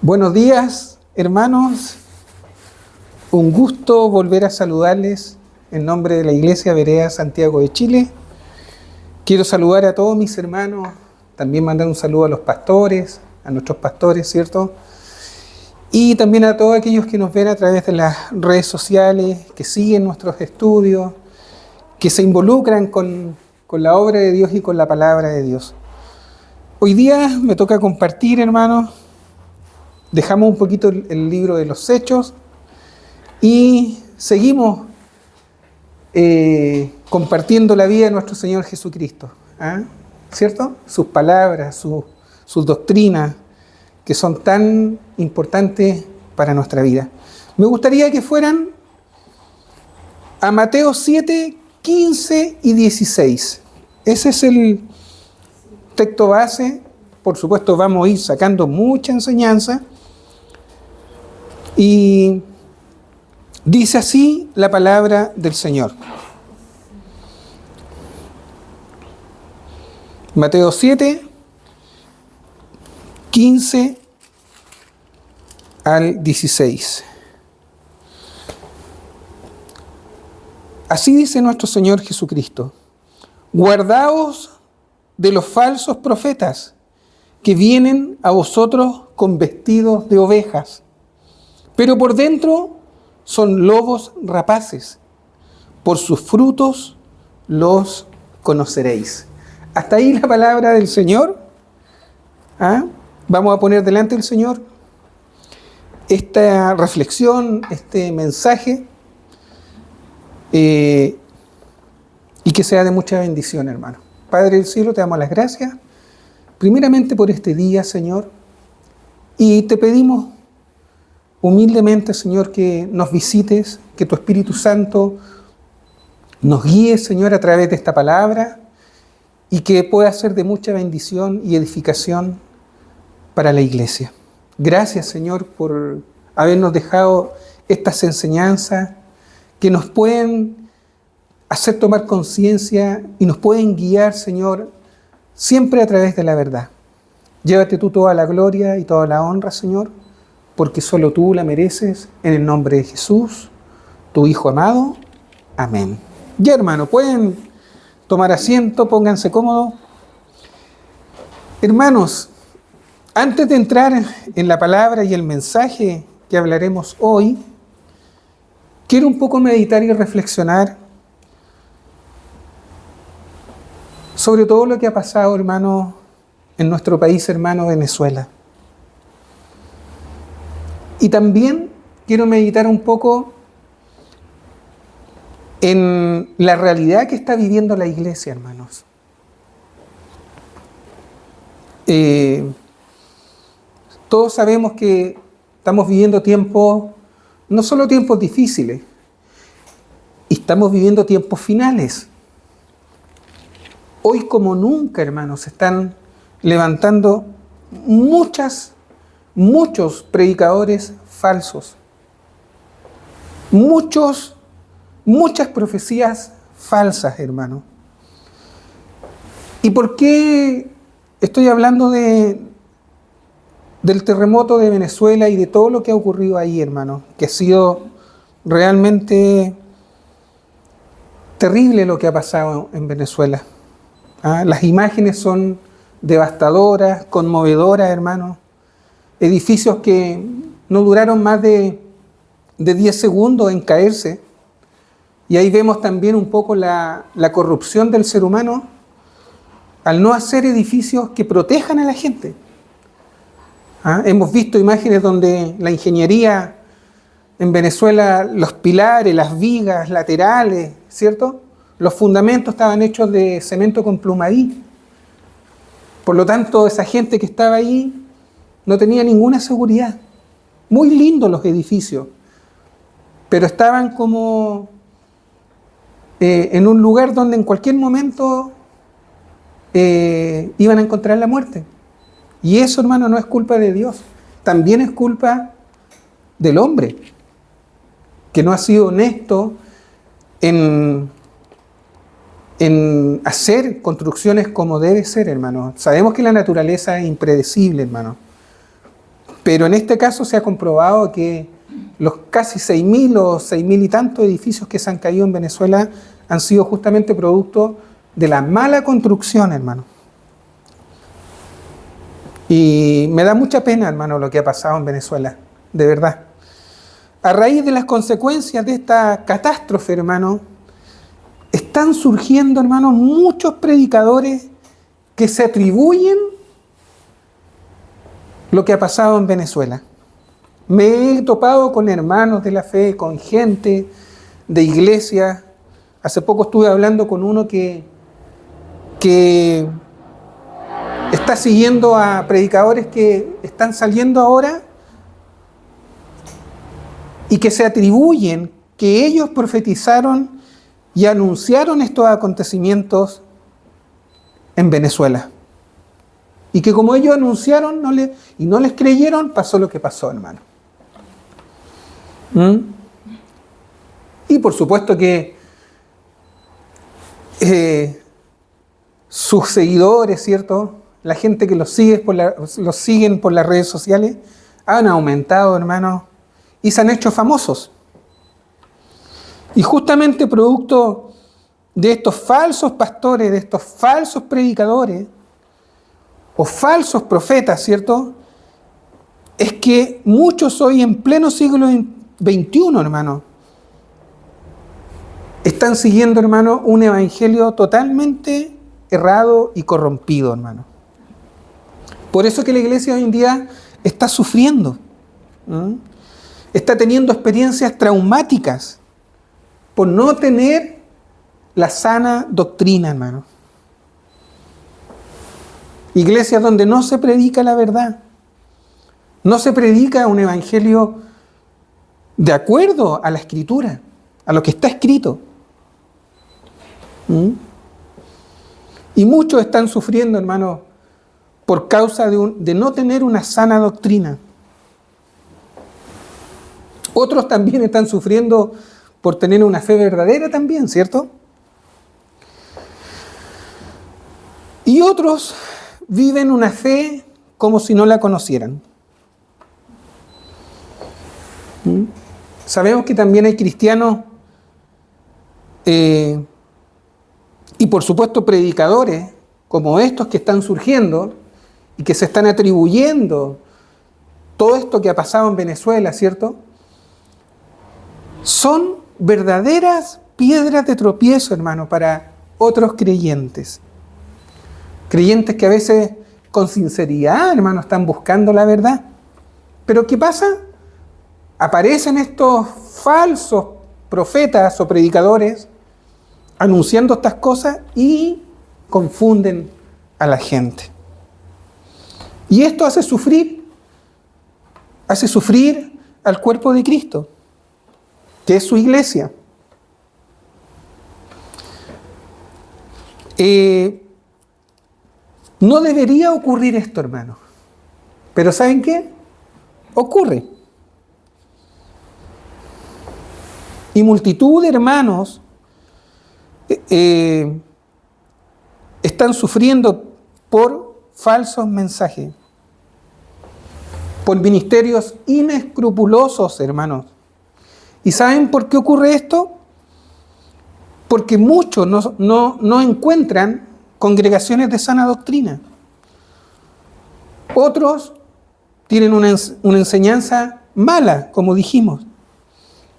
Buenos días, hermanos. Un gusto volver a saludarles en nombre de la Iglesia Berea Santiago de Chile. Quiero saludar a todos mis hermanos, también mandar un saludo a los pastores, a nuestros pastores, ¿cierto? Y también a todos aquellos que nos ven a través de las redes sociales, que siguen nuestros estudios, que se involucran con la obra de Dios y con la palabra de Dios. Hoy día me toca compartir, hermanos. Dejamos un poquito el libro de los Hechos y seguimos compartiendo la vida de nuestro Señor Jesucristo, ¿cierto? Sus palabras, sus doctrinas, que son tan importantes para nuestra vida. Me gustaría que fueran a Mateo 7, 15 y 16. Ese es el texto base. Por supuesto, vamos a ir sacando mucha enseñanza. Y dice así la palabra del Señor. Mateo 7, 15 al 16. Así dice nuestro Señor Jesucristo: guardaos de los falsos profetas que vienen a vosotros con vestidos de ovejas, pero por dentro son lobos rapaces. Por sus frutos los conoceréis. Hasta ahí la palabra del Señor. Vamos a poner delante del Señor esta reflexión, este mensaje, y que sea de mucha bendición, hermano. Padre del cielo, te damos las gracias, primeramente por este día, Señor, y te pedimos humildemente, Señor, que nos visites, que tu Espíritu Santo nos guíe, Señor, a través de esta palabra y que pueda ser de mucha bendición y edificación para la iglesia. Gracias, Señor, por habernos dejado estas enseñanzas que nos pueden hacer tomar conciencia y nos pueden guiar, Señor, siempre a través de la verdad. Llévate tú toda la gloria y toda la honra, Señor, porque solo tú la mereces, en el nombre de Jesús, tu Hijo amado. Amén. Ya, hermano, pueden tomar asiento, pónganse cómodos. Hermanos, antes de entrar en la palabra y el mensaje que hablaremos hoy, quiero un poco meditar y reflexionar sobre todo lo que ha pasado, hermano, en nuestro país hermano Venezuela. Y también quiero meditar un poco en la realidad que está viviendo la iglesia, hermanos. Todos sabemos que estamos viviendo tiempos, no solo tiempos difíciles, estamos viviendo tiempos finales. Hoy como nunca, hermanos, se están levantando muchos predicadores falsos. Muchas profecías falsas, hermano. ¿Y por qué estoy hablando del terremoto de Venezuela y de todo lo que ha ocurrido ahí, hermano? Que ha sido realmente terrible lo que ha pasado en Venezuela. Las imágenes son devastadoras, conmovedoras, hermano. Edificios que no duraron más de 10 segundos en caerse. Y ahí vemos también un poco la corrupción del ser humano al no hacer edificios que protejan a la gente. Hemos visto imágenes donde la ingeniería en Venezuela, los pilares, las vigas laterales, ¿cierto? Los fundamentos estaban hechos de cemento con plumaví. Por lo tanto, esa gente que estaba ahí no tenía ninguna seguridad. Muy lindos los edificios, pero estaban como en un lugar donde en cualquier momento iban a encontrar la muerte. Y eso, hermano, no es culpa de Dios. También es culpa del hombre, que no ha sido honesto en hacer construcciones como debe ser, hermano. Sabemos que la naturaleza es impredecible, hermano. Pero en este caso se ha comprobado que los casi 6.000 o 6.000 y tantos edificios que se han caído en Venezuela han sido justamente producto de la mala construcción, hermano. Y me da mucha pena, hermano, lo que ha pasado en Venezuela, de verdad. A raíz de las consecuencias de esta catástrofe, hermano, están surgiendo, hermano, muchos predicadores que se atribuyen lo que ha pasado en Venezuela. Me he topado con hermanos de la fe, con gente de iglesia. Hace poco estuve hablando con uno que está siguiendo a predicadores que están saliendo ahora y que se atribuyen que ellos profetizaron y anunciaron estos acontecimientos en Venezuela. Y que como ellos anunciaron y no les creyeron, pasó lo que pasó, hermano. Y por supuesto que sus seguidores, ¿cierto? La gente que los siguen por las redes sociales, han aumentado, hermano, y se han hecho famosos. Y justamente producto de estos falsos pastores, de estos falsos predicadores, o falsos profetas, ¿cierto? Es que muchos hoy en pleno siglo XXI, hermano, están siguiendo, hermano, un evangelio totalmente errado y corrompido, hermano. Por eso que la iglesia hoy en día está sufriendo, está teniendo experiencias traumáticas por no tener la sana doctrina, hermano. Iglesias donde no se predica la verdad, no se predica un evangelio de acuerdo a la Escritura, a lo que está escrito. Y muchos están sufriendo, hermano, por causa de no tener una sana doctrina. Otros también están sufriendo por tener una fe verdadera también, ¿cierto? Y otros viven una fe como si no la conocieran. Sabemos que también hay cristianos y por supuesto predicadores como estos que están surgiendo y que se están atribuyendo todo esto que ha pasado en Venezuela, ¿cierto? Son verdaderas piedras de tropiezo, hermano, para otros creyentes. Creyentes que a veces con sinceridad, hermano, están buscando la verdad. Pero ¿qué pasa? Aparecen estos falsos profetas o predicadores anunciando estas cosas y confunden a la gente. Y esto hace sufrir al cuerpo de Cristo, que es su iglesia. No debería ocurrir esto, hermano. Pero ¿saben qué? Ocurre. Y multitud de hermanos están sufriendo por falsos mensajes, por ministerios inescrupulosos, hermanos. ¿Y saben por qué ocurre esto? Porque muchos no encuentran congregaciones de sana doctrina. Otros tienen una enseñanza mala, como dijimos.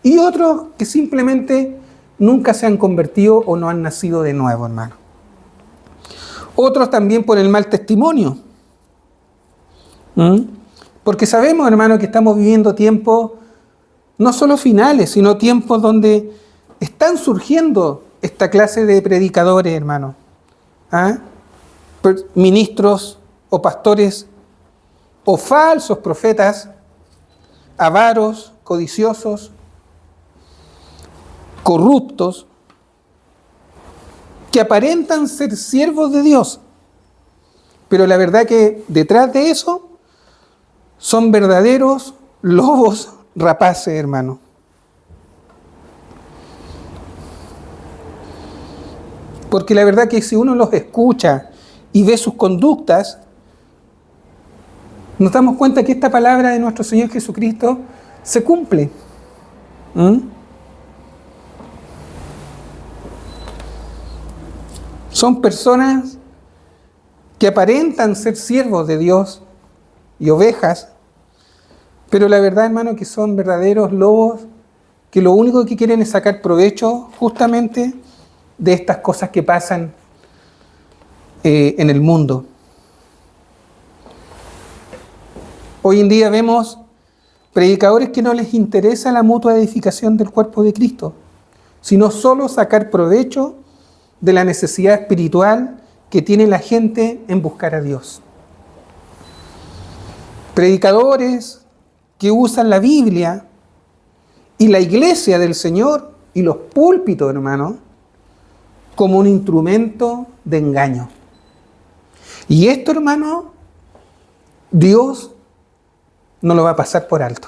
Y otros que simplemente nunca se han convertido o no han nacido de nuevo, hermano. Otros también por el mal testimonio. Porque sabemos, hermano, que estamos viviendo tiempos no solo finales, sino tiempos donde están surgiendo esta clase de predicadores, hermano. Ministros o pastores o falsos profetas, avaros, codiciosos, corruptos, que aparentan ser siervos de Dios, pero la verdad que detrás de eso son verdaderos lobos rapaces, hermano. Porque la verdad que si uno los escucha y ve sus conductas, nos damos cuenta que esta palabra de nuestro Señor Jesucristo se cumple. Son personas que aparentan ser siervos de Dios y ovejas, pero la verdad, hermano, que son verdaderos lobos que lo único que quieren es sacar provecho justamente de estas cosas que pasan en el mundo. Hoy en día vemos predicadores que no les interesa la mutua edificación del cuerpo de Cristo, sino solo sacar provecho de la necesidad espiritual que tiene la gente en buscar a Dios. Predicadores que usan la Biblia y la iglesia del Señor y los púlpitos, hermano, como un instrumento de engaño. Y esto, hermano, Dios no lo va a pasar por alto.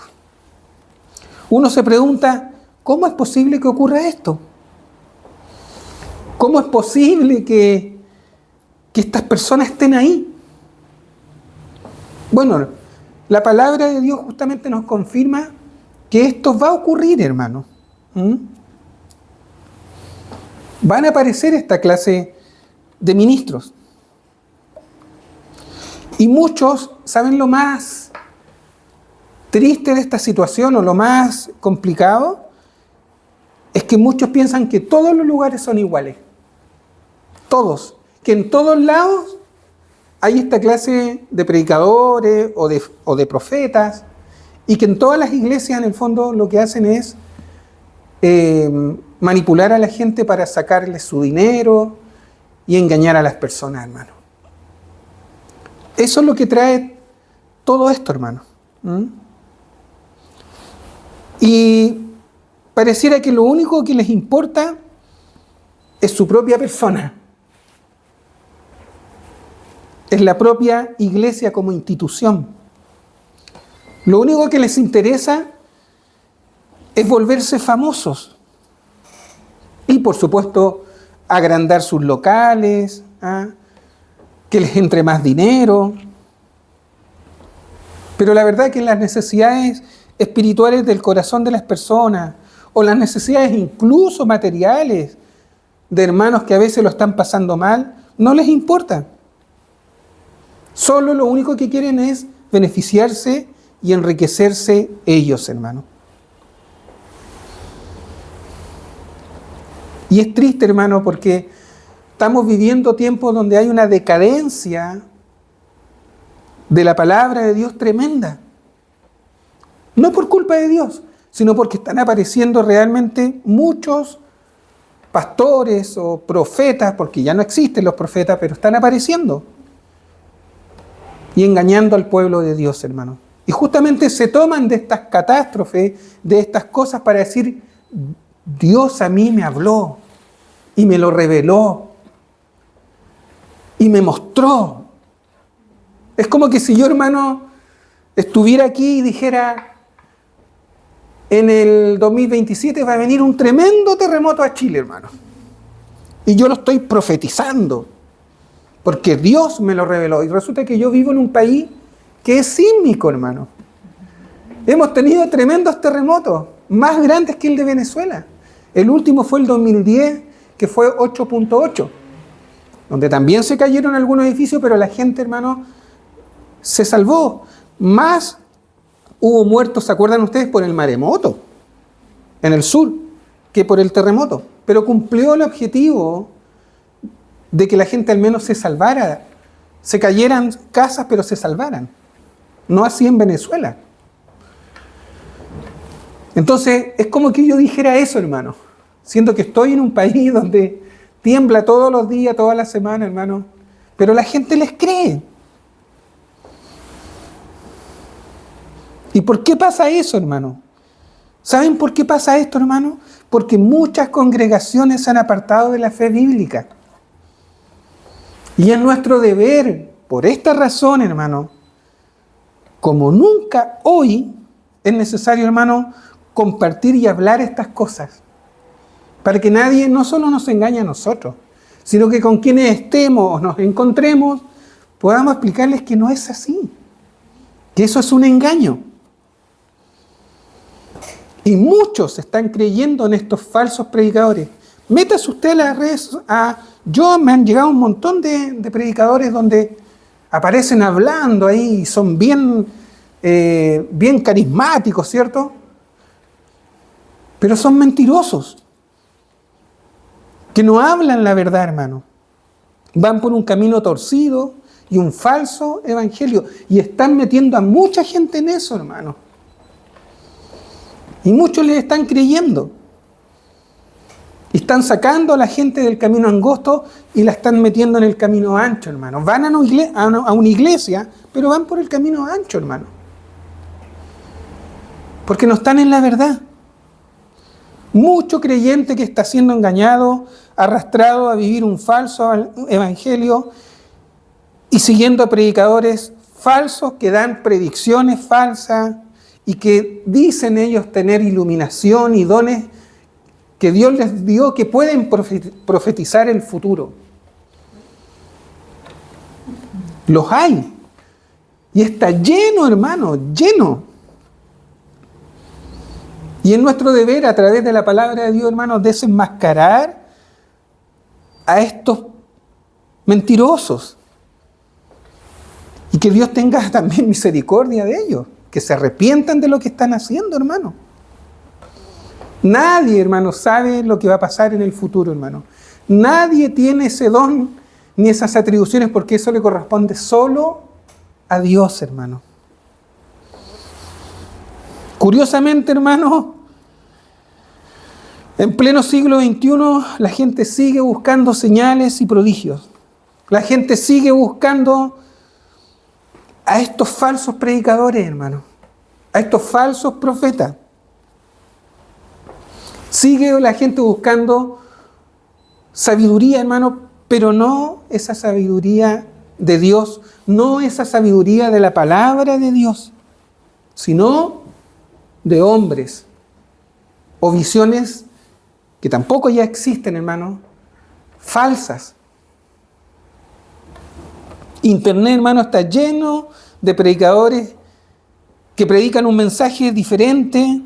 Uno se pregunta, ¿cómo es posible que ocurra esto? ¿Cómo es posible que estas personas estén ahí? Bueno, la palabra de Dios justamente nos confirma que esto va a ocurrir, hermano. Van a aparecer esta clase de ministros. Y muchos, ¿saben lo más triste de esta situación o lo más complicado? Es que muchos piensan que todos los lugares son iguales. Todos. Que en todos lados hay esta clase de predicadores o de profetas, y que en todas las iglesias en el fondo lo que hacen es manipular a la gente para sacarles su dinero y engañar a las personas, hermano. Eso es lo que trae todo esto, hermano. Y pareciera que lo único que les importa es su propia persona. Es la propia iglesia como institución. Lo único que les interesa es volverse famosos. Y por supuesto, agrandar sus locales, que les entre más dinero. Pero la verdad es que las necesidades espirituales del corazón de las personas, o las necesidades incluso materiales de hermanos que a veces lo están pasando mal, no les importa. Solo lo único que quieren es beneficiarse y enriquecerse ellos, hermano. Y es triste, hermano, porque estamos viviendo tiempos donde hay una decadencia de la palabra de Dios tremenda. No por culpa de Dios, sino porque están apareciendo realmente muchos pastores o profetas, porque ya no existen los profetas, pero están apareciendo y engañando al pueblo de Dios, hermano. Y justamente se toman de estas catástrofes, de estas cosas para decir, Dios a mí me habló y me lo reveló y me mostró. Es como que si yo, hermano, estuviera aquí y dijera, en el 2027 va a venir un tremendo terremoto a Chile, hermano. Y yo lo estoy profetizando, porque Dios me lo reveló. Y resulta que yo vivo en un país que es sísmico, hermano. Hemos tenido tremendos terremotos, más grandes que el de Venezuela. El último fue el 2010, que fue 8.8, donde también se cayeron algunos edificios, pero la gente, hermano, se salvó. Más hubo muertos, ¿se acuerdan ustedes? Por el maremoto, en el sur, que por el terremoto. Pero cumplió el objetivo de que la gente al menos se salvara. Se cayeran casas, pero se salvaran. No así en Venezuela. Entonces, es como que yo dijera eso, hermano. Siento que estoy en un país donde tiembla todos los días, toda la semana, hermano. Pero la gente les cree. ¿Y por qué pasa eso, hermano? ¿Saben por qué pasa esto, hermano? Porque muchas congregaciones se han apartado de la fe bíblica. Y es nuestro deber, por esta razón, hermano, como nunca hoy, es necesario, hermano, compartir y hablar estas cosas. Para que nadie no solo nos engañe a nosotros, sino que con quienes estemos o nos encontremos, podamos explicarles que no es así. que eso es un engaño. Y muchos están creyendo en estos falsos predicadores. Métase usted a las redes. Me han llegado un montón de predicadores donde aparecen hablando ahí, son bien carismáticos, ¿cierto? Pero son mentirosos, que no hablan la verdad, hermano. Van por un camino torcido y un falso evangelio, y están metiendo a mucha gente en eso, hermano. Y muchos les están creyendo. Y están sacando a la gente del camino angosto y la están metiendo en el camino ancho, hermano. Van a una iglesia, pero van por el camino ancho, hermano. Porque no están en la verdad. Mucho creyente que está siendo engañado, arrastrado a vivir un falso evangelio y siguiendo a predicadores falsos que dan predicciones falsas y que dicen ellos tener iluminación y dones que Dios les dio, que pueden profetizar el futuro. Los hay. Y está lleno, hermano, lleno. Y es nuestro deber, a través de la palabra de Dios, hermanos, desenmascarar a estos mentirosos. Y que Dios tenga también misericordia de ellos, que se arrepientan de lo que están haciendo, hermano. Nadie, hermano, sabe lo que va a pasar en el futuro, hermano. Nadie tiene ese don ni esas atribuciones, porque eso le corresponde solo a Dios, hermano. Curiosamente, hermano, en pleno siglo XXI, la gente sigue buscando señales y prodigios. La gente sigue buscando a estos falsos predicadores, hermano. A estos falsos profetas. Sigue la gente buscando sabiduría, hermano, pero no esa sabiduría de Dios, no esa sabiduría de la palabra de Dios, sino de hombres o visiones que tampoco ya existen, hermano, falsas. Internet, hermano, está lleno de predicadores que predican un mensaje diferente.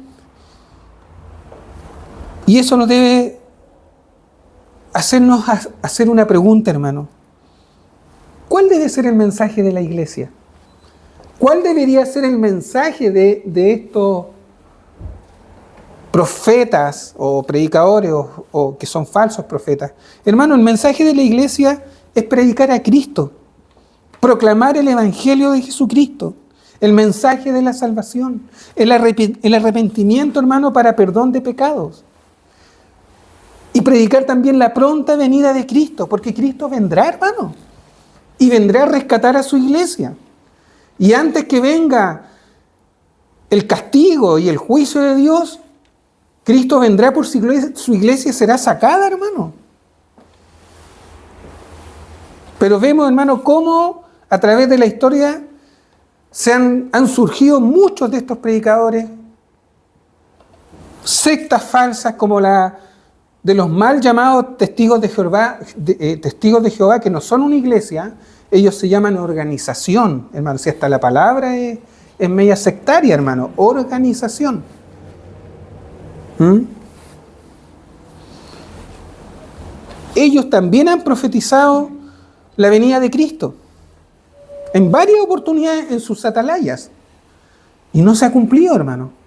Y eso nos debe hacernos hacer una pregunta, hermano. ¿Cuál debe ser el mensaje de la iglesia? ¿Cuál debería ser el mensaje de estos profetas o predicadores o que son falsos profetas? Hermano, el mensaje de la iglesia es predicar a Cristo, proclamar el evangelio de Jesucristo, el mensaje de la salvación, el arrepentimiento, hermano, para perdón de pecados. Y predicar también la pronta venida de Cristo, porque Cristo vendrá, hermano, y vendrá a rescatar a su iglesia. Y antes que venga el castigo y el juicio de Dios, Cristo vendrá por su iglesia y será sacada, hermano. Pero vemos, hermano, cómo a través de la historia han surgido muchos de estos predicadores, sectas falsas como la de los mal llamados testigos de Jehová, que no son una iglesia. Ellos se llaman organización, hermano. Si hasta la palabra es media sectaria, hermano. Organización. Ellos también han profetizado la venida de Cristo en varias oportunidades en sus atalayas. Y no se ha cumplido, hermano.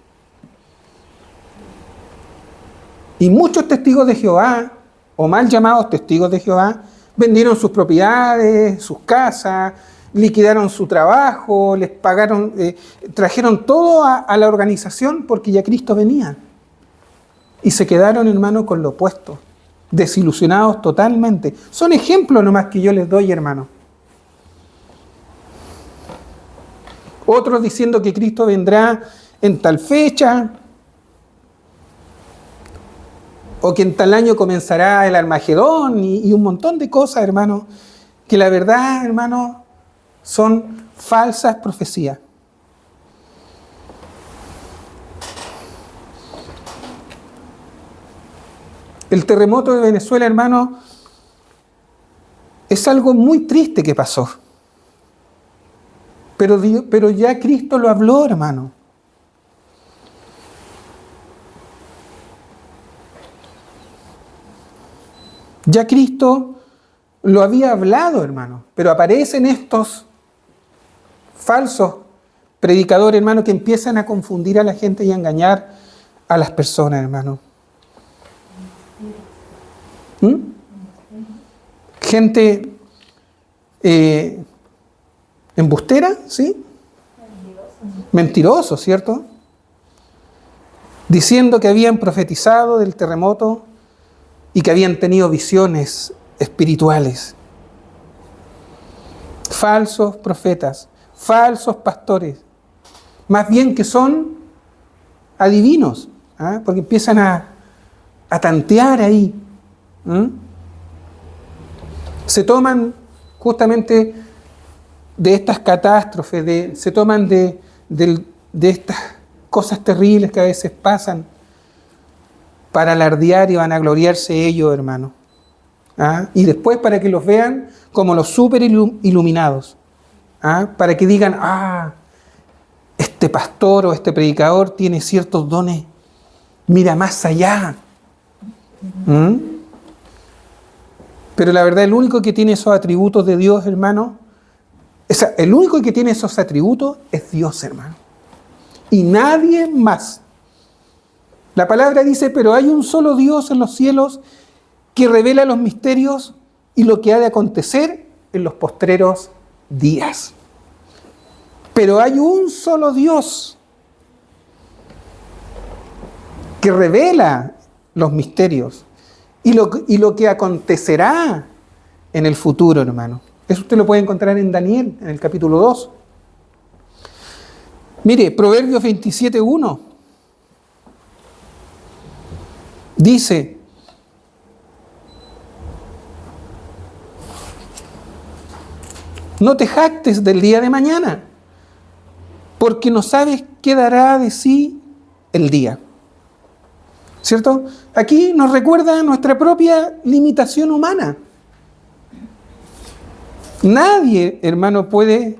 Y muchos testigos de Jehová, o mal llamados testigos de Jehová, vendieron sus propiedades, sus casas, liquidaron su trabajo, les pagaron, trajeron todo a la organización porque ya Cristo venía. Y se quedaron, hermano, con lo opuesto, desilusionados totalmente. Son ejemplos nomás que yo les doy, hermano. Otros diciendo que Cristo vendrá en tal fecha, o que en tal año comenzará el Armagedón y un montón de cosas, hermano, que la verdad, hermano, son falsas profecías. El terremoto de Venezuela, hermano, es algo muy triste que pasó. pero ya Cristo lo habló, hermano. Ya Cristo lo había hablado, hermano, pero aparecen estos falsos predicadores, hermano, que empiezan a confundir a la gente y a engañar a las personas, hermano. Gente embustera, ¿sí? Mentiroso, ¿cierto? Diciendo que habían profetizado del terremoto y que habían tenido visiones espirituales. Falsos profetas, falsos pastores, más bien que son adivinos, ¿eh? Porque empiezan a tantear ahí. Se toman justamente de estas catástrofes, se toman de estas cosas terribles que a veces pasan para alardear y vanagloriarse ellos, hermano. ¿Ah? Y después para que los vean como los súper iluminados. ¿Ah? Para que digan, este pastor o este predicador tiene ciertos dones, mira más allá. Pero la verdad, el único que tiene esos atributos de Dios, hermano, el único que tiene esos atributos es Dios, hermano. Y nadie más. La palabra dice, pero hay un solo Dios en los cielos que revela los misterios y lo que ha de acontecer en los postreros días. Pero hay un solo Dios que revela los misterios y lo que acontecerá en el futuro, hermano. Eso usted lo puede encontrar en Daniel, en el capítulo 2. Mire, Proverbios 27:1 dice: no te jactes del día de mañana, porque no sabes qué dará de sí el día. ¿Cierto? Aquí nos recuerda nuestra propia limitación humana. Nadie, hermano, puede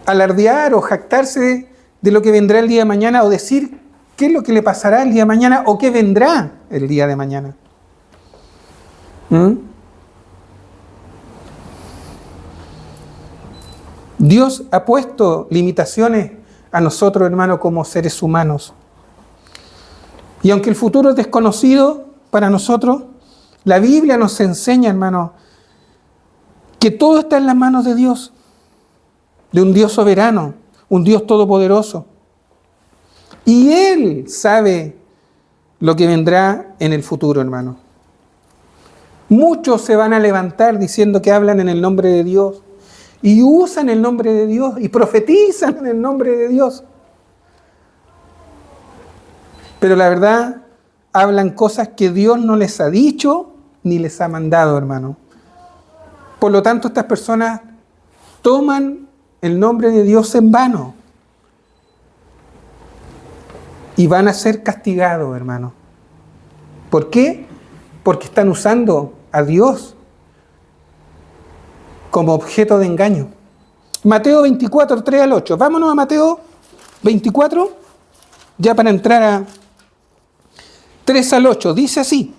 alardear o jactarse de lo que vendrá el día de mañana o decir qué es lo que le pasará el día de mañana o qué vendrá el día de mañana. Dios ha puesto limitaciones a nosotros, hermano, como seres humanos. Y aunque el futuro es desconocido para nosotros, la Biblia nos enseña, hermano, que todo está en las manos de Dios, de un Dios soberano, un Dios todopoderoso. Y Él sabe lo que vendrá en el futuro, hermano. Muchos se van a levantar diciendo que hablan en el nombre de Dios y usan el nombre de Dios y profetizan en el nombre de Dios. Pero la verdad, hablan cosas que Dios no les ha dicho ni les ha mandado, hermano. Por lo tanto, estas personas toman el nombre de Dios en vano y van a ser castigados, hermano. ¿Por qué? Porque están usando a Dios como objeto de engaño. Mateo 24, 3 al 8. Vámonos a Mateo 24, ya para entrar a 3 al 8. Dice así.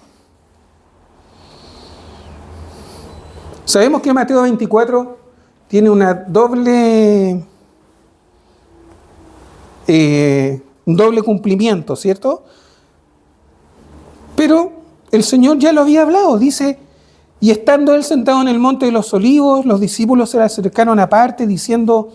Sabemos que Mateo 24 tiene una un doble cumplimiento, ¿cierto? Pero el Señor ya lo había hablado, dice: y estando él sentado en el monte de los olivos, los discípulos se le acercaron aparte diciendo: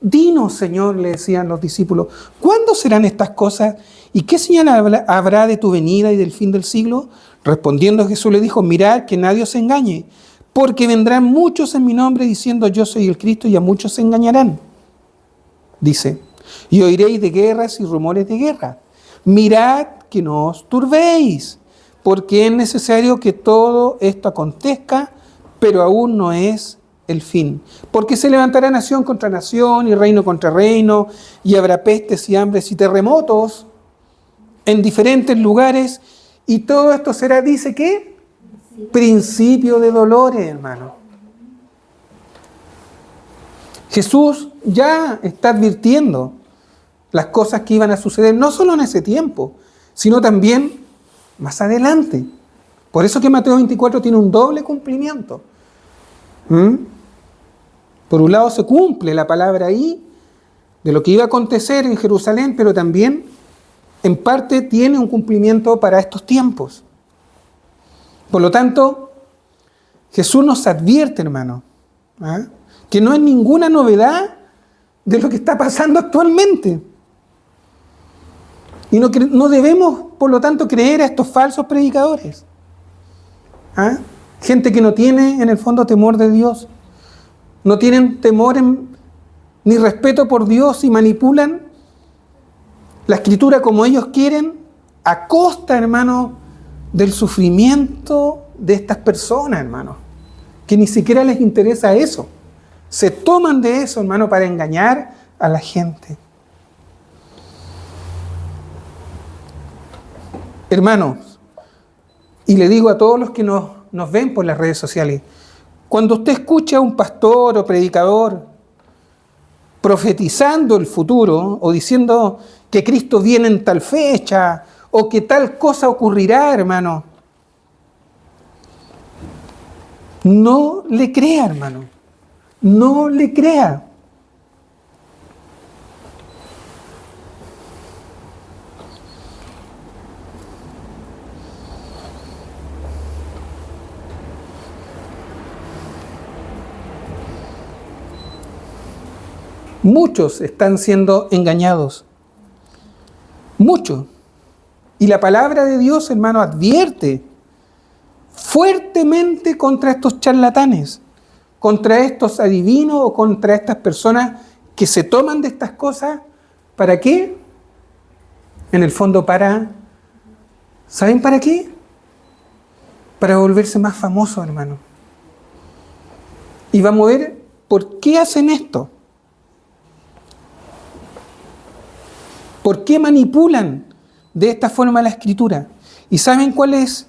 dinos, Señor, le decían los discípulos, ¿cuándo serán estas cosas? ¿Y qué señal habrá de tu venida y del fin del siglo? Respondiendo Jesús le dijo: mirad que nadie os engañe, porque vendrán muchos en mi nombre diciendo yo soy el Cristo, y a muchos se engañarán. Dice: y oiréis de guerras y rumores de guerra. Mirad que no os turbéis, porque es necesario que todo esto acontezca, pero aún no es el fin. Porque se levantará nación contra nación y reino contra reino, y habrá pestes y hambres y terremotos en diferentes lugares, y todo esto será, dice, ¿qué? Principio de dolores, hermano. Jesús ya está advirtiendo las cosas que iban a suceder, no solo en ese tiempo, sino también más adelante. Por eso que Mateo 24 tiene un doble cumplimiento. Por un lado se cumple la palabra ahí, de lo que iba a acontecer en Jerusalén, pero también en parte tiene un cumplimiento para estos tiempos. Por lo tanto, Jesús nos advierte, hermano, que no es ninguna novedad de lo que está pasando actualmente. Y no debemos, por lo tanto, creer a estos falsos predicadores. Gente que no tiene, en el fondo, temor de Dios. No tienen temor ni respeto por Dios y manipulan la Escritura como ellos quieren, a costa, hermano, del sufrimiento de estas personas, hermano, que ni siquiera les interesa eso. Se toman de eso, hermano, para engañar a la gente. Hermanos, y le digo a todos los que nos ven por las redes sociales, cuando usted escucha a un pastor o predicador profetizando el futuro o diciendo que Cristo viene en tal fecha o que tal cosa ocurrirá, hermano, no le crea, hermano. No le crea. Muchos están siendo engañados. Muchos. Y la palabra de Dios, hermano, advierte fuertemente contra estos charlatanes, contra estos adivinos o contra estas personas que se toman de estas cosas. ¿Para qué? En el fondo ¿saben para qué? Para volverse más famosos, hermano. Y vamos a ver por qué hacen esto. ¿Por qué manipulan de esta forma la Escritura? ¿Y saben cuál es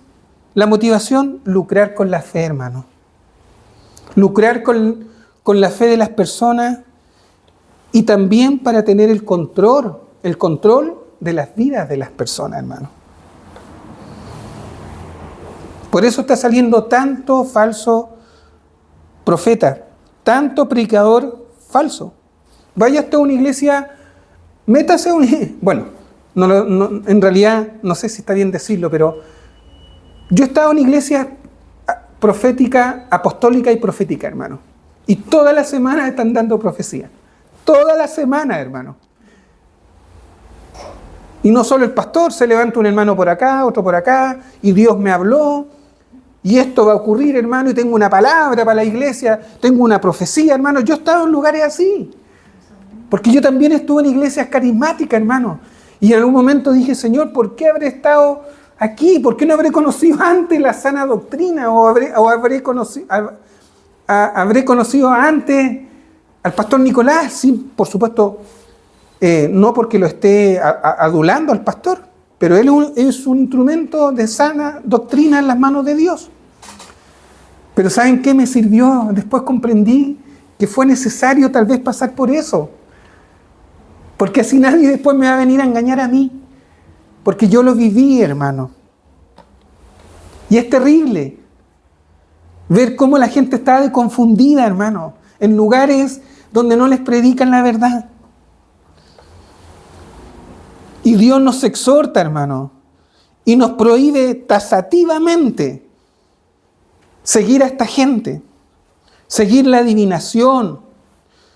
la motivación? Lucrar con la fe, hermano. Lucrar con la fe de las personas y también para tener el control de las vidas de las personas, hermano. Por eso está saliendo tanto falso profeta, tanto predicador falso. Vaya hasta una iglesia, métase a una... Bueno, en realidad no sé si está bien decirlo, pero yo he estado en iglesias profética, apostólica y profética, hermano. Y todas las semanas están dando profecía. Todas las semanas, hermano. Y no solo el pastor, se levanta un hermano por acá, otro por acá, y Dios me habló, y esto va a ocurrir, hermano, y tengo una palabra para la iglesia, tengo una profecía, hermano. Yo he estado en lugares así. Porque yo también estuve en iglesias carismáticas, hermano. Y en algún momento dije, Señor, ¿por qué habré estado aquí? ¿Por qué no habré conocido antes la sana doctrina? ¿O habré conocido antes al pastor Nicolás? Sí, por supuesto, no porque lo esté adulando al pastor, pero él es un instrumento de sana doctrina en las manos de Dios. Pero ¿saben qué me sirvió? Después comprendí que fue necesario tal vez pasar por eso. Porque así nadie después me va a venir a engañar a mí. Porque yo lo viví, hermano. Y es terrible ver cómo la gente está confundida, hermano, en lugares donde no les predican la verdad. Y Dios nos exhorta, hermano, y nos prohíbe taxativamente seguir a esta gente, seguir la adivinación.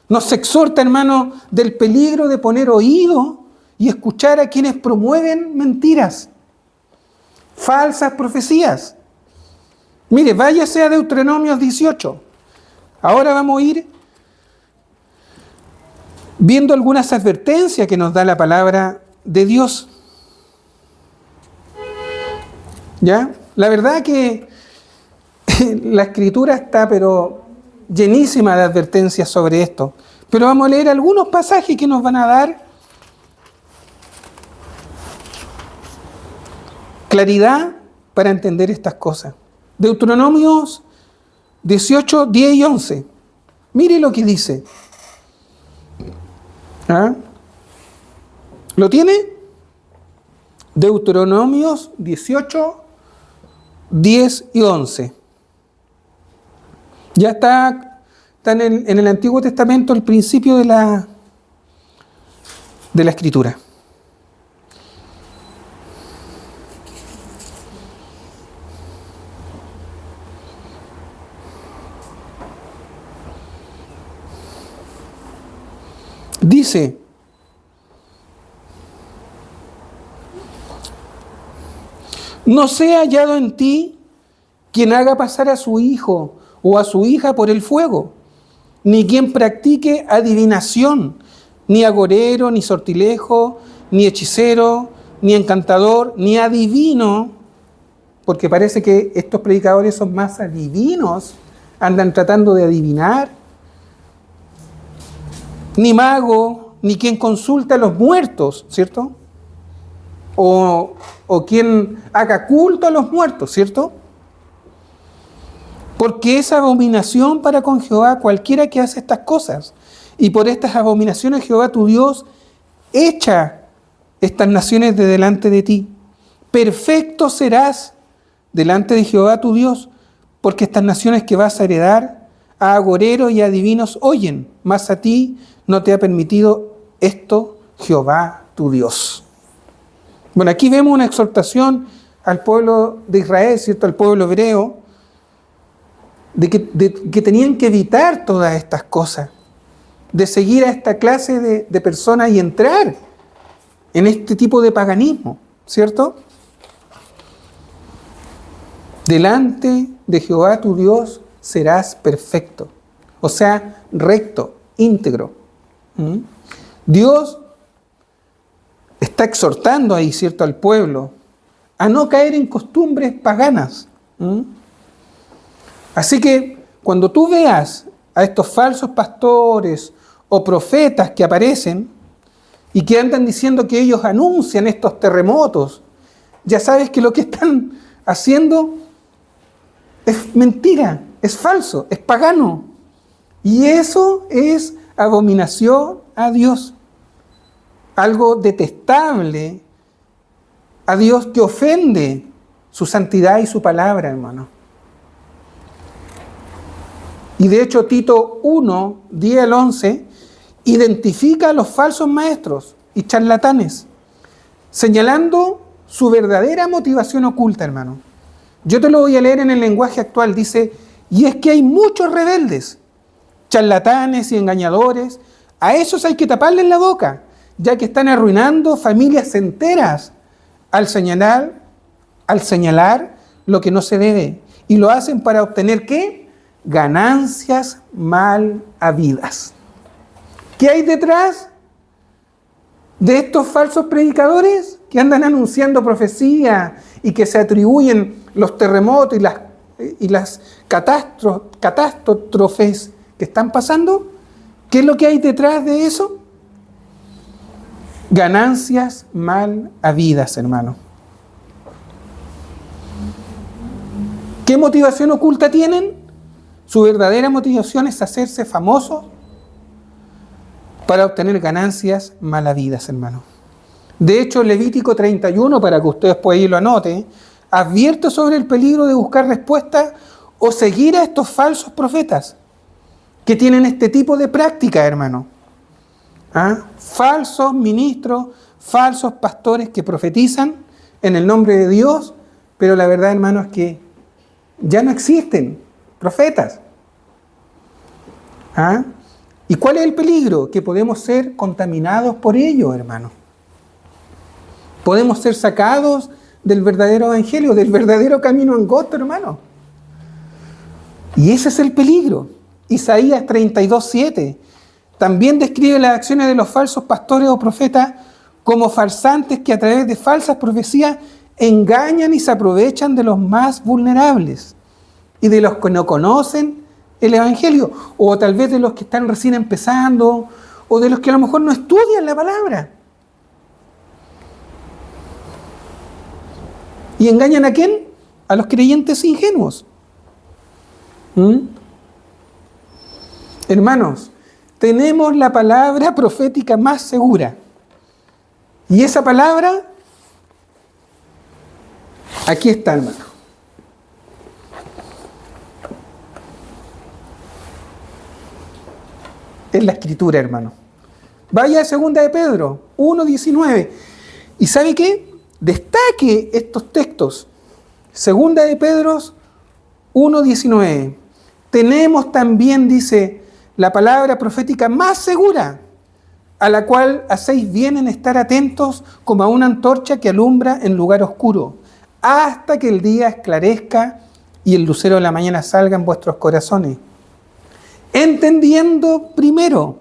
Nos exhorta, hermano, del peligro de poner oído y escuchar a quienes promueven mentiras, falsas profecías. Mire, váyase a Deuteronomio 18. Ahora vamos a ir viendo algunas advertencias que nos da la palabra de Dios. ¿Ya? La verdad que la Escritura está, pero llenísima de advertencias sobre esto. Pero vamos a leer algunos pasajes que nos van a dar claridad para entender estas cosas. Deuteronomios 18, 10 y 11. Mire lo que dice. ¿Ah? ¿Lo tiene? Deuteronomios 18, 10 y 11. Ya está en el Antiguo Testamento el principio de la Escritura. Dice: no sea hallado en ti quien haga pasar a su hijo o a su hija por el fuego, ni quien practique adivinación, ni agorero, ni sortilejo, ni hechicero, ni encantador, ni adivino, porque parece que estos predicadores son más adivinos, andan tratando de adivinar, ni mago, ni quien consulta a los muertos, ¿cierto? O quien haga culto a los muertos, ¿cierto? Porque es abominación para con Jehová cualquiera que hace estas cosas. Y por estas abominaciones Jehová tu Dios echa estas naciones de delante de ti. Perfecto serás delante de Jehová tu Dios, porque estas naciones que vas a heredar a agoreros y a adivinos oyen, mas a ti no te ha permitido esto Jehová tu Dios. Bueno, aquí vemos una exhortación al pueblo de Israel, ¿cierto? Al pueblo hebreo, de que tenían que evitar todas estas cosas, de seguir a esta clase de personas y entrar en este tipo de paganismo, ¿cierto? Delante de Jehová tu Dios serás perfecto, o sea, recto, íntegro. Dios está exhortando ahí, ¿cierto?, al pueblo a no caer en costumbres paganas. Así que cuando tú veas a estos falsos pastores o profetas que aparecen y que andan diciendo que ellos anuncian estos terremotos, ya sabes que lo que están haciendo es mentira, es falso, es pagano. Y eso es abominación a Dios. Algo detestable a Dios, que ofende su santidad y su palabra, hermano. Y de hecho Tito 1, 10 al 11, identifica a los falsos maestros y charlatanes, señalando su verdadera motivación oculta, hermano. Yo te lo voy a leer en el lenguaje actual. Dice: y es que hay muchos rebeldes, charlatanes y engañadores. A esos hay que taparles la boca, ya que están arruinando familias enteras al señalar lo que no se debe. Y lo hacen para obtener, ¿qué? Ganancias mal habidas. ¿Qué hay detrás de estos falsos predicadores que andan anunciando profecía y que se atribuyen los terremotos y las catástrofes que están pasando? ¿Qué es lo que hay detrás de eso? Ganancias mal habidas, hermano. ¿Qué motivación oculta tienen? Su verdadera motivación es hacerse famosos para obtener ganancias mal habidas, hermano. De hecho, Levítico 31, para que ustedes por ahí lo anoten, advierte sobre el peligro de buscar respuestas o seguir a estos falsos profetas que tienen este tipo de práctica, hermano. Falsos ministros, falsos pastores que profetizan en el nombre de Dios, pero la verdad, hermano, es que ya no existen profetas. ¿Y cuál es el peligro? Que podemos ser contaminados por ellos, hermano. Podemos ser sacados del verdadero evangelio, del verdadero camino angosto, hermano. Y ese es el peligro. Isaías 32:7 también describe las acciones de los falsos pastores o profetas como farsantes que a través de falsas profecías engañan y se aprovechan de los más vulnerables y de los que no conocen el evangelio, o tal vez de los que están recién empezando, o de los que a lo mejor no estudian la palabra. ¿Y engañan a quién? A los creyentes ingenuos. Hermanos, tenemos la palabra profética más segura. Y esa palabra, aquí está, hermano. Es la escritura, hermano. Vaya a 2 de Pedro 1:19. ¿Y sabe qué? Destaque estos textos. 2 de Pedro 1:19. Tenemos también, dice, la palabra profética más segura, a la cual hacéis bien en estar atentos como a una antorcha que alumbra en lugar oscuro, hasta que el día esclarezca y el lucero de la mañana salga en vuestros corazones. Entendiendo primero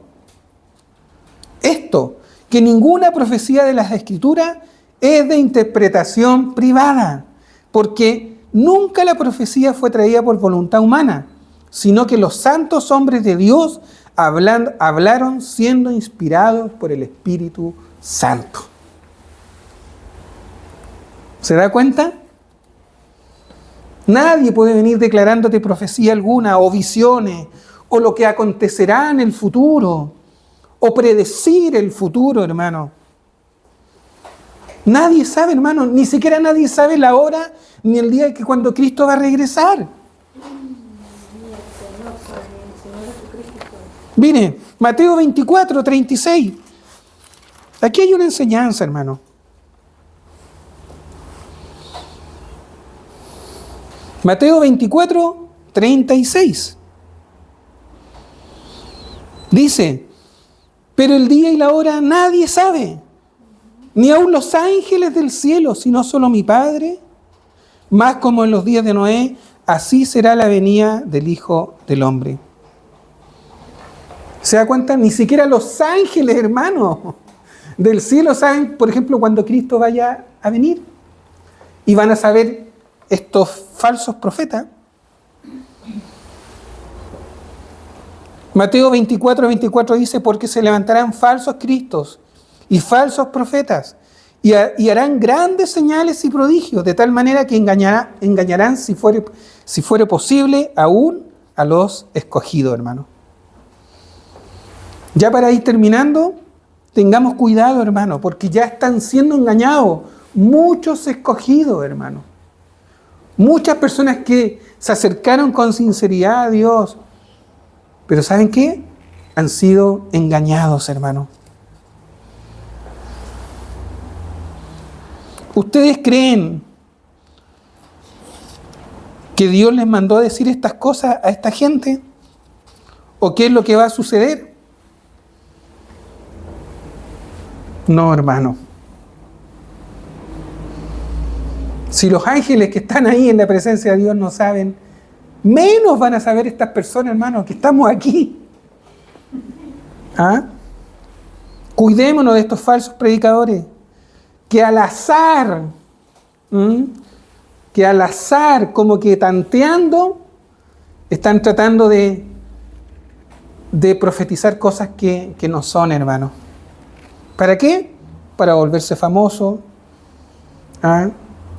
esto, que ninguna profecía de las Escrituras es de interpretación privada, porque nunca la profecía fue traída por voluntad humana, sino que los santos hombres de Dios hablaron siendo inspirados por el Espíritu Santo. ¿Se da cuenta? Nadie puede venir declarándote profecía alguna, o visiones, o lo que acontecerá en el futuro, o predecir el futuro, hermano. Nadie sabe, hermano, ni siquiera nadie sabe la hora ni el día que cuando Cristo va a regresar. Mire, Mateo 24:36. Aquí hay una enseñanza, hermano. Mateo 24:36. Dice, pero el día y la hora nadie sabe, ni aun los ángeles del cielo, sino solo mi Padre. Más como en los días de Noé, así será la venida del Hijo del Hombre. ¿Se da cuenta? Ni siquiera los ángeles, hermano, del cielo saben, por ejemplo, cuando Cristo vaya a venir. Y van a saber estos falsos profetas. Mateo 24:24 dice, porque se levantarán falsos cristos y falsos profetas, y harán grandes señales y prodigios, de tal manera que engañarán, si fuere posible, aún a los escogidos, hermano. Ya para ir terminando, tengamos cuidado, hermano, porque ya están siendo engañados muchos escogidos, hermano. Muchas personas que se acercaron con sinceridad a Dios, pero ¿saben qué? Han sido engañados, hermano. ¿Ustedes creen que Dios les mandó a decir estas cosas a esta gente? ¿O qué es lo que va a suceder? No, hermano. Si los ángeles que están ahí en la presencia de Dios no saben, menos van a saber estas personas, hermano, que estamos aquí. ¿Ah? Cuidémonos de estos falsos predicadores que al azar, como que tanteando, están tratando de profetizar cosas que no son, hermano. ¿Para qué? Para volverse famoso. ¿Ah?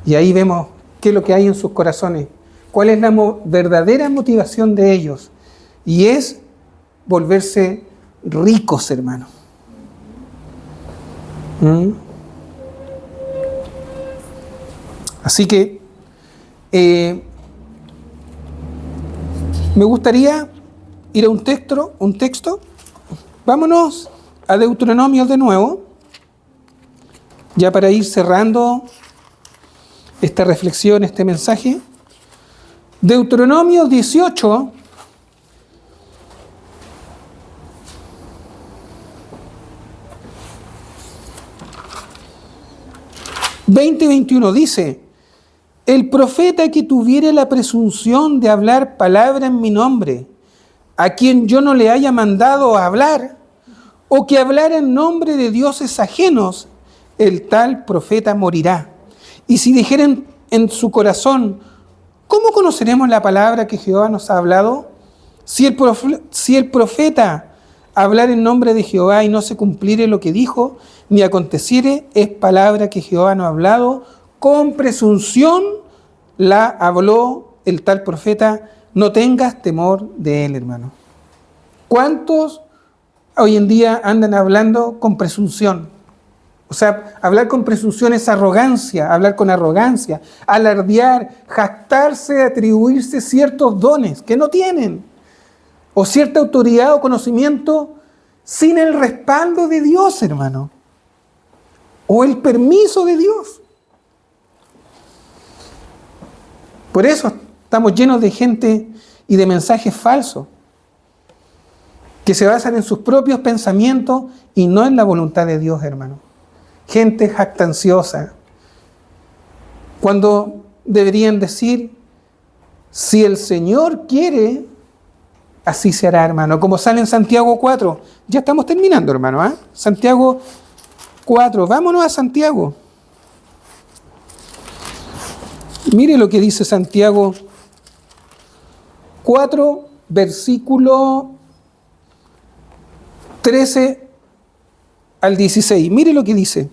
Y ahí vemos qué es lo que hay en sus corazones. ¿Cuál es la verdadera motivación de ellos? Y es volverse ricos, hermano. Así que me gustaría ir a un texto. Vámonos a Deuteronomio de nuevo, ya para ir cerrando esta reflexión, este mensaje. Deuteronomio 18, y 21 dice: el profeta que tuviere la presunción de hablar palabra en mi nombre, a quien yo no le haya mandado a hablar, o que hablara en nombre de dioses ajenos, el tal profeta morirá. Y si dijeren en su corazón, ¿cómo conoceremos la palabra que Jehová nos ha hablado? Si el profeta hablar en nombre de Jehová y no se cumpliere lo que dijo, ni aconteciere, es palabra que Jehová nos ha hablado, con presunción la habló el tal profeta, no tengas temor de él, hermano. ¿Cuántos hoy en día andan hablando con presunción. O sea, hablar con presunción es arrogancia, hablar con arrogancia, alardear, jactarse, atribuirse ciertos dones que no tienen, o cierta autoridad o conocimiento sin el respaldo de Dios, hermano, o el permiso de Dios. Por eso estamos llenos de gente y de mensajes falsos que se basan en sus propios pensamientos y no en la voluntad de Dios, hermano. Gente jactanciosa, cuando deberían decir, si el Señor quiere, así se hará, hermano. Como sale en Santiago 4. Ya estamos terminando, hermano, ¿eh? Santiago 4. Vámonos a Santiago. Mire lo que dice Santiago 4, versículo 13 al 16. Mire lo que dice.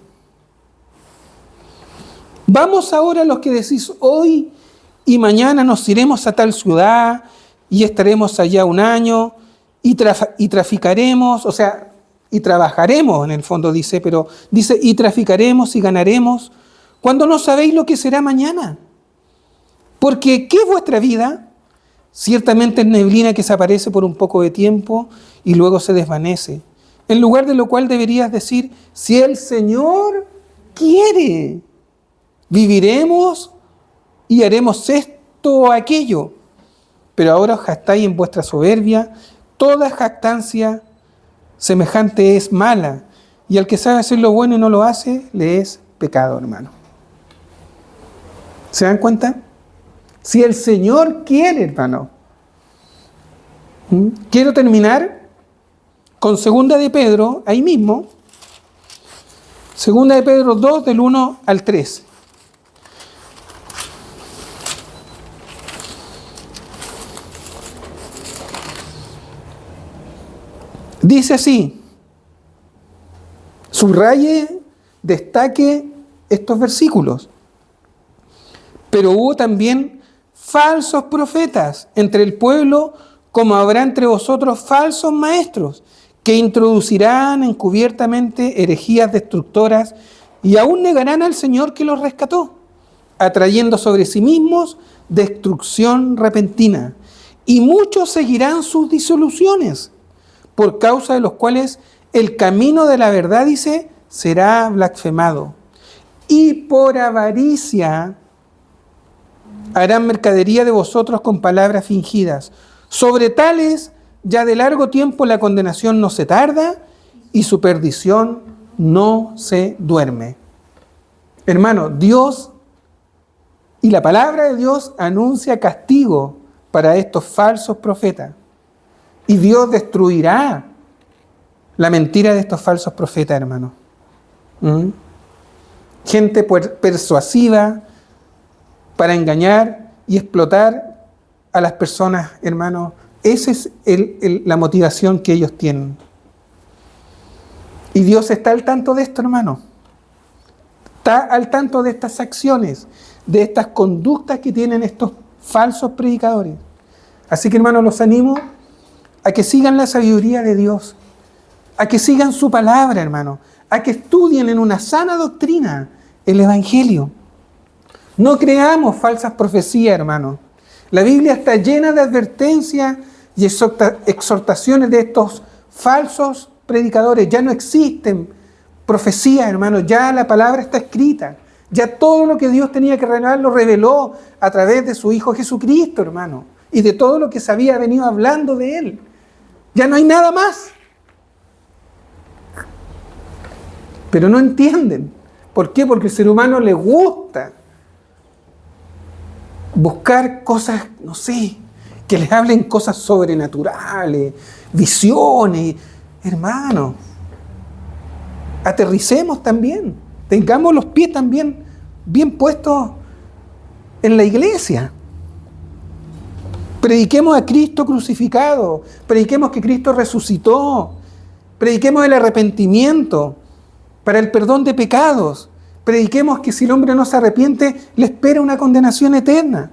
Vamos ahora los que decís hoy y mañana nos iremos a tal ciudad y estaremos allá un año y traficaremos, o sea, y trabajaremos en el fondo dice, pero dice y traficaremos y ganaremos cuando no sabéis lo que será mañana. Porque ¿qué es vuestra vida? Ciertamente es neblina que se aparece por un poco de tiempo y luego se desvanece. En lugar de lo cual deberías decir, si el Señor quiere, viviremos y haremos esto o aquello. Pero ahora os jactáis en vuestra soberbia. Toda jactancia semejante es mala. Y al que sabe hacer lo bueno y no lo hace, le es pecado, hermano. ¿Se dan cuenta? Si el Señor quiere, hermano. Quiero terminar con 2 de Pedro, ahí mismo. 2 de Pedro 2, del 1 al 3. Dice así, subraye, destaque estos versículos. Pero hubo también falsos profetas entre el pueblo, como habrá entre vosotros falsos maestros, que introducirán encubiertamente herejías destructoras y aún negarán al Señor que los rescató, atrayendo sobre sí mismos destrucción repentina. Y muchos seguirán sus disoluciones, por causa de los cuales el camino de la verdad, dice, será blasfemado. Y por avaricia harán mercadería de vosotros con palabras fingidas. Sobre tales, ya de largo tiempo la condenación no se tarda y su perdición no se duerme. Hermano, Dios y la palabra de Dios anuncia castigo para estos falsos profetas. Y Dios destruirá la mentira de estos falsos profetas, hermano. Gente persuasiva para engañar y explotar a las personas, hermano. Esa es la motivación que ellos tienen. Y Dios está al tanto de esto, hermano. Está al tanto de estas acciones, de estas conductas que tienen estos falsos predicadores. Así que, hermano, los animo a que sigan la sabiduría de Dios, a que sigan su palabra, hermano, a que estudien en una sana doctrina el Evangelio. No creamos falsas profecías, hermano. La Biblia está llena de advertencias y exhortaciones de estos falsos predicadores. Ya no existen profecías, hermano, ya la palabra está escrita. Ya todo lo que Dios tenía que revelar lo reveló a través de su Hijo Jesucristo, hermano, y de todo lo que se había venido hablando de Él. Ya no hay nada más. Pero no entienden. ¿Por qué? Porque al ser humano le gusta buscar cosas, no sé, que les hablen cosas sobrenaturales, visiones. Hermano, aterricemos también. Tengamos los pies también bien puestos en la iglesia. Prediquemos a Cristo crucificado, prediquemos que Cristo resucitó, prediquemos el arrepentimiento para el perdón de pecados, prediquemos que si el hombre no se arrepiente, le espera una condenación eterna.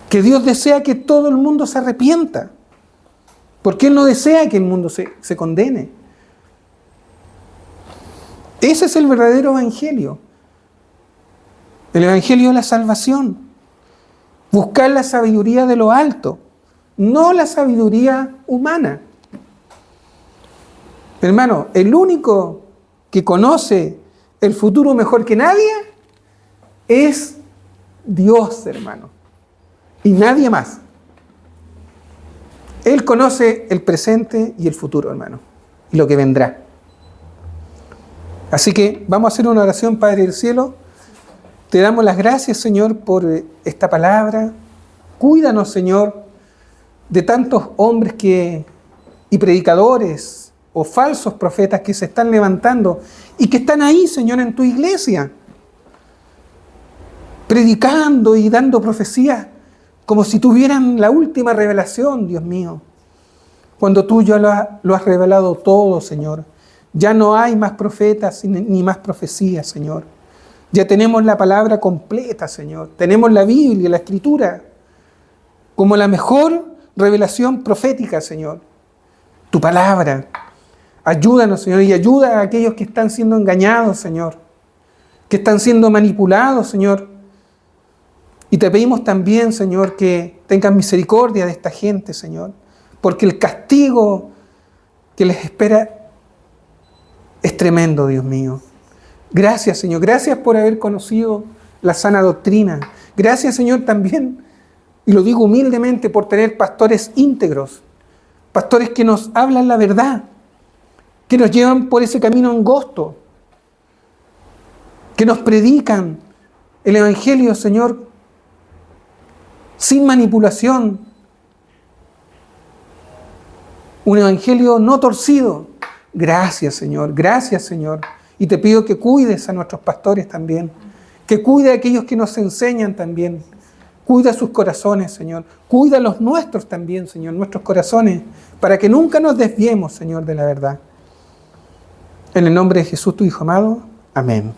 Que Dios desea que todo el mundo se arrepienta, Porque Él no desea que el mundo se condene. Ese es el verdadero evangelio. El evangelio de la salvación. Buscar la sabiduría de lo alto, no la sabiduría humana. Hermano, el único que conoce el futuro mejor que nadie es Dios, hermano. Y nadie más. Él conoce el presente y el futuro, hermano. Y lo que vendrá. Así que vamos a hacer una oración, Padre del Cielo. Te damos las gracias, Señor, por esta palabra. Cuídanos, Señor, de tantos hombres y predicadores o falsos profetas que se están levantando y que están ahí, Señor, en tu iglesia, predicando y dando profecías como si tuvieran la última revelación, Dios mío. Cuando tú ya lo has revelado todo, Señor. Ya no hay más profetas ni más profecías, Señor. Ya tenemos la palabra completa, Señor. Tenemos la Biblia, la Escritura, como la mejor revelación profética, Señor. Tu palabra. Ayúdanos, Señor, y ayuda a aquellos que están siendo engañados, Señor. Que están siendo manipulados, Señor. Y te pedimos también, Señor, que tengas misericordia de esta gente, Señor. Porque el castigo que les espera es tremendo, Dios mío. Gracias, Señor. Gracias por haber conocido la sana doctrina. Gracias, Señor, también, y lo digo humildemente, por tener pastores íntegros. Pastores que nos hablan la verdad. Que nos llevan por ese camino angosto. Que nos predican el Evangelio, Señor, sin manipulación. Un Evangelio no torcido. Gracias, Señor. Gracias, Señor. Y te pido que cuides a nuestros pastores también. Que cuide a aquellos que nos enseñan también. Cuida sus corazones, Señor. Cuida los nuestros también, Señor. Nuestros corazones. Para que nunca nos desviemos, Señor, de la verdad. En el nombre de Jesús, tu Hijo amado. Amén.